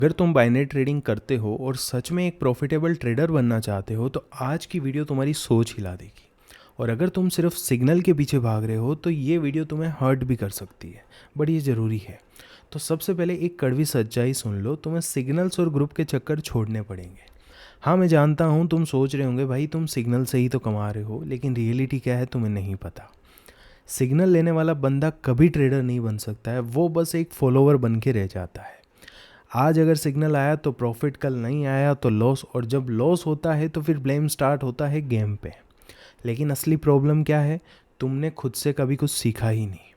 अगर तुम binary trading करते हो और सच में एक प्रॉफिटेबल ट्रेडर बनना चाहते हो तो आज की वीडियो तुम्हारी सोच हिला देगी। और अगर तुम सिर्फ सिग्नल के पीछे भाग रहे हो तो ये वीडियो तुम्हें हर्ट भी कर सकती है, बट ये ज़रूरी है। तो सबसे पहले एक कड़वी सच्चाई सुन लो, तुम्हें सिग्नल्स और ग्रुप के चक्कर छोड़ने पड़ेंगे। हाँ, मैं जानता हूँ तुम सोच रहे होंगे भाई तुम सिग्नल से ही तो कमा रहे हो, लेकिन रियलिटी क्या है तुम्हें नहीं पता। सिग्नल लेने वाला बंदा कभी ट्रेडर नहीं बन सकता है, वो बस एक फॉलोवर बन के रह जाता है। आज अगर सिग्नल आया तो प्रॉफिट, कल नहीं आया तो लॉस, और जब लॉस होता है तो फिर ब्लेम स्टार्ट होता है गेम पे। लेकिन असली प्रॉब्लम क्या है, तुमने खुद से कभी कुछ सीखा ही नहीं।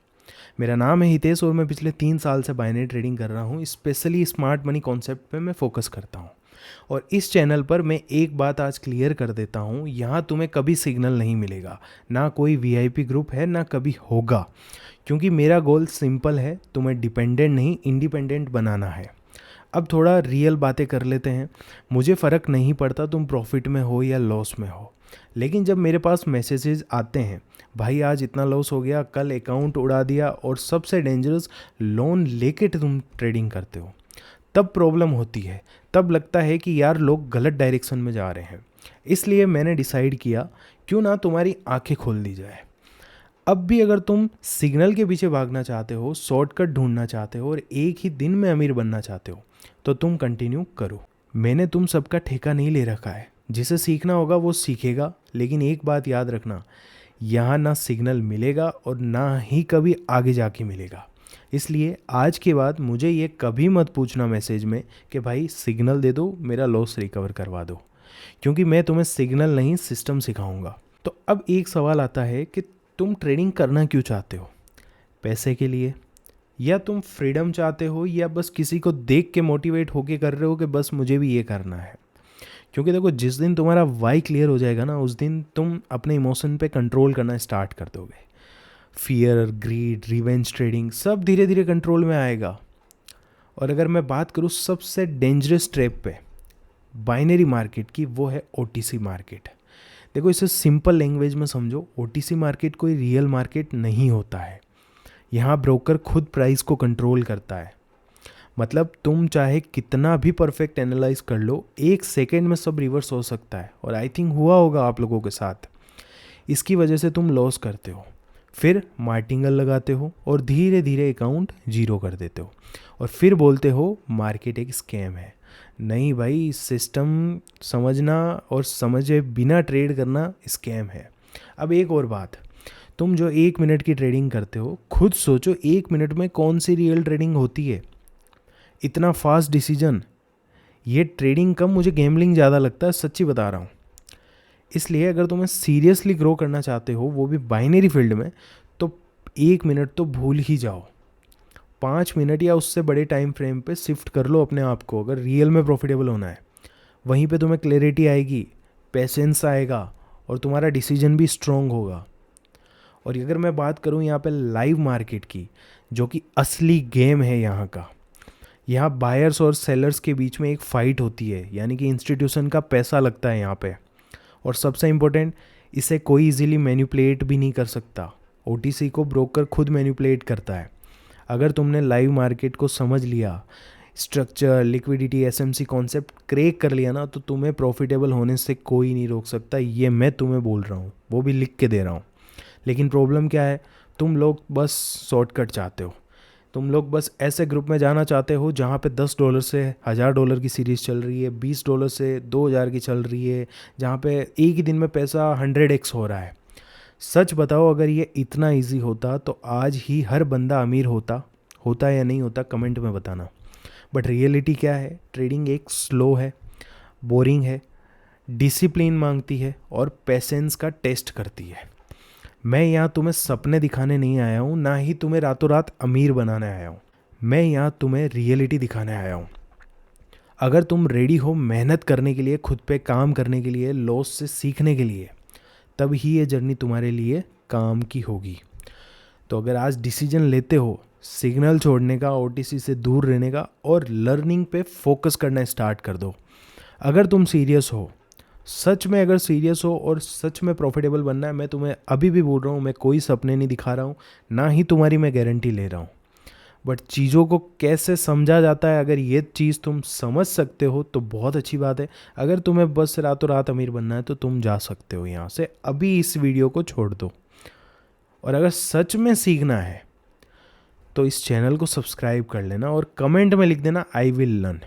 मेरा नाम है हितेश और मैं पिछले 3 साल से बाइनरी ट्रेडिंग कर रहा हूँ। स्पेशली स्मार्ट मनी कॉन्सेप्ट पे मैं फोकस करता हूँ। और इस चैनल पर मैं एक बात आज क्लियर कर देता हूँ, यहाँ तुम्हें कभी सिग्नल नहीं मिलेगा, ना कोई वीआईपी ग्रुप है, ना कभी होगा। क्योंकि मेरा गोल सिंपल है, तुम्हें डिपेंडेंट नहीं इंडिपेंडेंट बनाना है। अब थोड़ा रियल बातें कर लेते हैं। मुझे फ़र्क नहीं पड़ता तुम प्रॉफिट में हो या लॉस में हो, लेकिन जब मेरे पास मैसेजेस आते हैं, भाई आज इतना लॉस हो गया, कल अकाउंट उड़ा दिया, और सबसे डेंजरस लोन लेके तुम ट्रेडिंग करते हो, तब प्रॉब्लम होती है। तब लगता है कि यार लोग गलत डायरेक्शन में जा रहे हैं। इसलिए मैंने डिसाइड किया क्यों ना तुम्हारी आंखें खोल दी जाए। अब भी अगर तुम सिग्नल के पीछे भागना चाहते हो, शॉर्टकट ढूंढना चाहते हो और एक ही दिन में अमीर बनना चाहते हो, तो तुम कंटिन्यू करो। मैंने तुम सबका ठेका नहीं ले रखा है, जिसे सीखना होगा वो सीखेगा। लेकिन एक बात याद रखना, यहाँ ना सिग्नल मिलेगा और ना ही कभी आगे जाके मिलेगा। इसलिए आज के बाद मुझे ये कभी मत पूछना मैसेज में कि भाई सिग्नल दे दो, मेरा लॉस रिकवर करवा दो, क्योंकि मैं तुम्हें सिग्नल नहीं सिस्टम सिखाऊंगा। तो अब एक सवाल आता है कि तुम ट्रेडिंग करना क्यों चाहते हो? पैसे के लिए, या तुम फ्रीडम चाहते हो, या बस किसी को देख के मोटिवेट होके कर रहे हो कि बस मुझे भी ये करना है? क्योंकि देखो, जिस दिन तुम्हारा वाई क्लियर हो जाएगा ना, उस दिन तुम अपने इमोशन पे कंट्रोल करना स्टार्ट कर दोगे। फियर, ग्रीड, रिवेंज ट्रेडिंग सब धीरे धीरे कंट्रोल में आएगा। और अगर मैं बात करूँ सबसे डेंजरस ट्रैप पे बाइनरी मार्केट की, वो है ओटीसी मार्केट। देखो, इसे सिंपल लैंग्वेज में समझो, ओटीसी मार्केट कोई रियल मार्केट नहीं होता है। यहाँ ब्रोकर खुद प्राइस को कंट्रोल करता है। मतलब तुम चाहे कितना भी परफेक्ट एनालाइज कर लो, एक सेकेंड में सब रिवर्स हो सकता है। और आई थिंक हुआ होगा आप लोगों के साथ। इसकी वजह से तुम लॉस करते हो, फिर मार्टिंगल लगाते हो और धीरे धीरे अकाउंट जीरो कर देते हो, और फिर बोलते हो मार्केट एक स्कैम है। नहीं भाई, सिस्टम समझना और समझे बिना ट्रेड करना स्कैम है। अब एक और बात, तुम जो 1 मिनट की ट्रेडिंग करते हो, खुद सोचो 1 मिनट में कौन सी रियल ट्रेडिंग होती है? इतना फास्ट डिसीजन, ये ट्रेडिंग कम, मुझे गैम्बलिंग ज़्यादा लगता है, सच्ची बता रहा हूँ। इसलिए अगर तुम्हें सीरियसली ग्रो करना चाहते हो, वो भी बाइनरी फील्ड में, तो 1 मिनट तो भूल ही जाओ। 5 मिनट या उससे बड़े टाइम फ्रेम पे शिफ्ट कर लो अपने आप को, अगर रियल में प्रॉफिटेबल होना है। वहीं पे तुम्हें क्लैरिटी आएगी, पेशेंस आएगा, और तुम्हारा डिसीजन भी स्ट्रॉन्ग होगा। और अगर मैं बात करूँ यहाँ पे लाइव मार्केट की, जो कि असली गेम है यहाँ का, यहाँ बायर्स और सेलर्स के बीच में एक फ़ाइट होती है, यानी कि इंस्टीट्यूशन का पैसा लगता है यहाँ पे। और सबसे इम्पोर्टेंट, इसे कोई इजीली मैनिपुलेट भी नहीं कर सकता। ओटीसी को ब्रोकर खुद मैनिपुलेट करता है। अगर तुमने लाइव मार्केट को समझ लिया, structure, liquidity, SMC concept crack कर लिया ना, तो तुम्हें प्रॉफिटेबल होने से कोई नहीं रोक सकता। ये मैं तुम्हें बोल रहा हूँ, वो भी लिख के दे रहा हूँ। लेकिन प्रॉब्लम क्या है, तुम लोग बस शॉर्टकट चाहते हो। तुम लोग बस ऐसे ग्रुप में जाना चाहते हो जहाँ पे $10 से $1000 की सीरीज़ चल रही है, $20 से 2000 की चल रही है, जहाँ पे एक ही दिन में पैसा 100x हो रहा है। सच बताओ, अगर ये इतना इजी होता तो आज ही हर बंदा अमीर होता। होता या नहीं होता, कमेंट में बताना। बट रियलिटी क्या है, ट्रेडिंग एक स्लो है, बोरिंग है, डिसिप्लिन मांगती है और पेशेंस का टेस्ट करती है। मैं यहाँ तुम्हें सपने दिखाने नहीं आया हूँ, ना ही तुम्हें रातों रात अमीर बनाने आया हूँ। मैं यहाँ तुम्हें रियलिटी दिखाने आया हूँ। अगर तुम रेडी हो मेहनत करने के लिए, खुद पे काम करने के लिए, लॉस से सीखने के लिए, तब ही ये जर्नी तुम्हारे लिए काम की होगी। तो अगर आज डिसीजन लेते हो सिग्नल छोड़ने का, ओटीसी से दूर रहने का और लर्निंग पे फोकस करना स्टार्ट कर दो। अगर तुम सीरियस हो, सच में अगर सीरियस हो और सच में प्रॉफिटेबल बनना है, मैं तुम्हें अभी भी बोल रहा हूँ, मैं कोई सपने नहीं दिखा रहा हूँ, ना ही तुम्हारी मैं गारंटी ले रहा हूँ। बट चीज़ों को कैसे समझा जाता है, अगर ये चीज़ तुम समझ सकते हो तो बहुत अच्छी बात है। अगर तुम्हें बस रातों रात अमीर बनना है तो तुम जा सकते हो यहाँ से, अभी इस वीडियो को छोड़ दो। और अगर सच में सीखना है तो इस चैनल को सब्सक्राइब कर लेना और कमेंट में लिख देना आई विल लर्न।